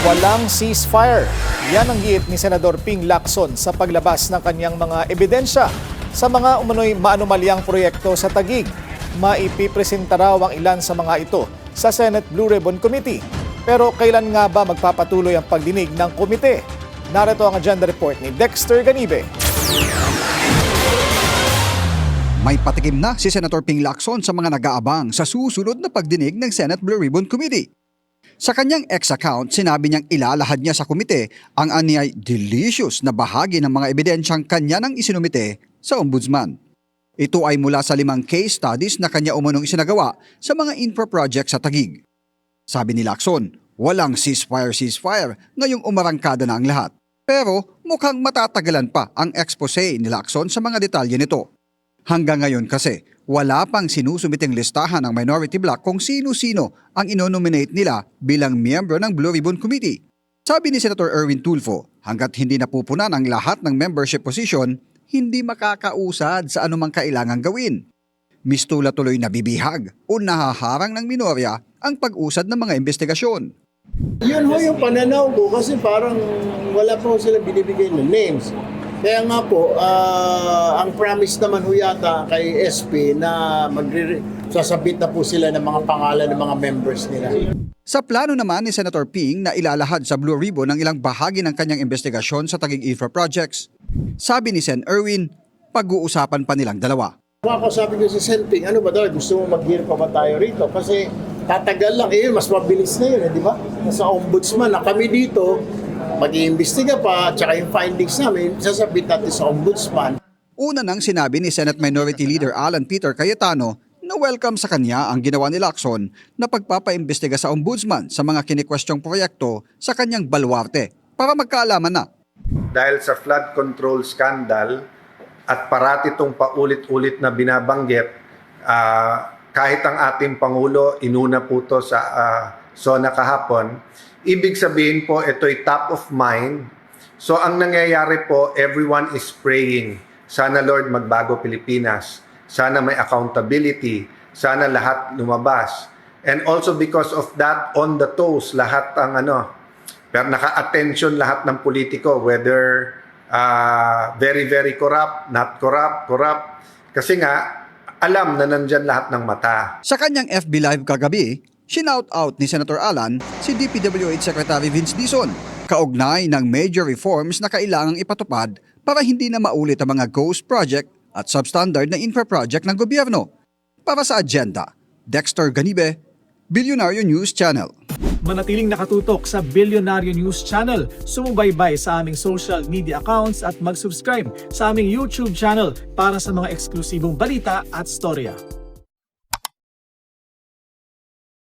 Walang ceasefire. Yan ang giit ni Senador Ping Lacson sa paglabas ng kanyang mga ebidensya sa mga umano'y maanumalyang proyekto sa Taguig. Maipipresenta raw ang ilan sa mga ito sa Senate Blue Ribbon Committee. Pero kailan nga ba magpapatuloy ang pagdinig ng komite? Narito ang agenda report ni Dexter Ganibe. May patikim na si Senator Ping Lacson sa mga nag-aabang sa susunod na pagdinig ng Senate Blue Ribbon Committee. Sa kanyang X-account, sinabi niyang ilalahad niya sa komite ang anyay delicious na bahagi ng mga ebidensyang kanya nang isinumite sa Ombudsman. Ito ay mula sa 5 case studies na kanya umunong isinagawa sa mga infra projects sa Taguig. Sabi ni Lacson, walang ceasefire ngayong umarangkada na ang lahat. Pero mukhang matatagalan pa ang expose ni Lacson sa mga detalye nito. Hanggang ngayon kasi, wala pang sinusumiting listahan ng minority bloc kung sino-sino ang inonominate nila bilang miyembro ng Blue Ribbon Committee. Sabi ni Senator Erwin Tulfo, hanggat hindi napupunan ang lahat ng membership position, hindi makakausad sa anumang kailangang gawin. Mistula tuloy na bibihag o nahaharang ng minorya ang pag-usad ng mga investigasyon. Yun ho yung pananaw ko kasi parang wala pa ho sila binibigay ng names. Kaya nga po, ang promise naman ho yata kay SP na sasabit na po sila ng mga pangalan ng mga members nila. Sa plano naman ni Senator Ping na ilalahad sa Blue Ribbon ang ilang bahagi ng kanyang investigasyon sa Taguig Infra Projects, sabi ni Sen Erwin, pag-uusapan pa nilang dalawa. Ako sabi ko si Sen Ping, ano ba daw, gusto mo mag-hear pa ba tayo rito? Kasi tatagal lang, mas mabilis na yun, di ba? Nasa Ombudsman na kami dito, mag-iimbestiga pa, tsaka yung findings namin, sasabit natin sa Ombudsman. Una nang sinabi ni Senate Minority Leader Alan Peter Cayetano na welcome sa kanya ang ginawa ni Lacson na pagpapaimbestiga sa Ombudsman sa mga kinikwestiyong proyekto sa kanyang baluarte para magkaalaman na. Dahil sa flood control scandal at parati itong paulit-ulit na binabanggit, kahit ang ating Pangulo inuna po ito sa SONA kahapon, ibig sabihin po ito'y top of mind. So ang nangyayari po, everyone is praying. Sana Lord magbago Pilipinas. Sana may accountability. Sana lahat lumabas. And also because of that, on the toes, lahat ang pero naka-attention lahat ng politiko, whether very, very corrupt, not corrupt, corrupt. Kasi nga, alam na nandyan lahat ng mata. Sa kanyang FB Live kagabi, shinout out ni Senator Alan si DPWH Secretary Vince Dizon, kaugnay ng major reforms na kailangang ipatupad para hindi na maulit ang mga ghost project at substandard na infra project ng gobyerno. Para sa agenda, Dexter Ganibe, Bilyonaryo News Channel. Manatiling nakatutok sa Bilyonaryo News Channel, sumubaybay sa aming social media accounts at mag-subscribe sa aming YouTube channel para sa mga eksklusibong balita at storya.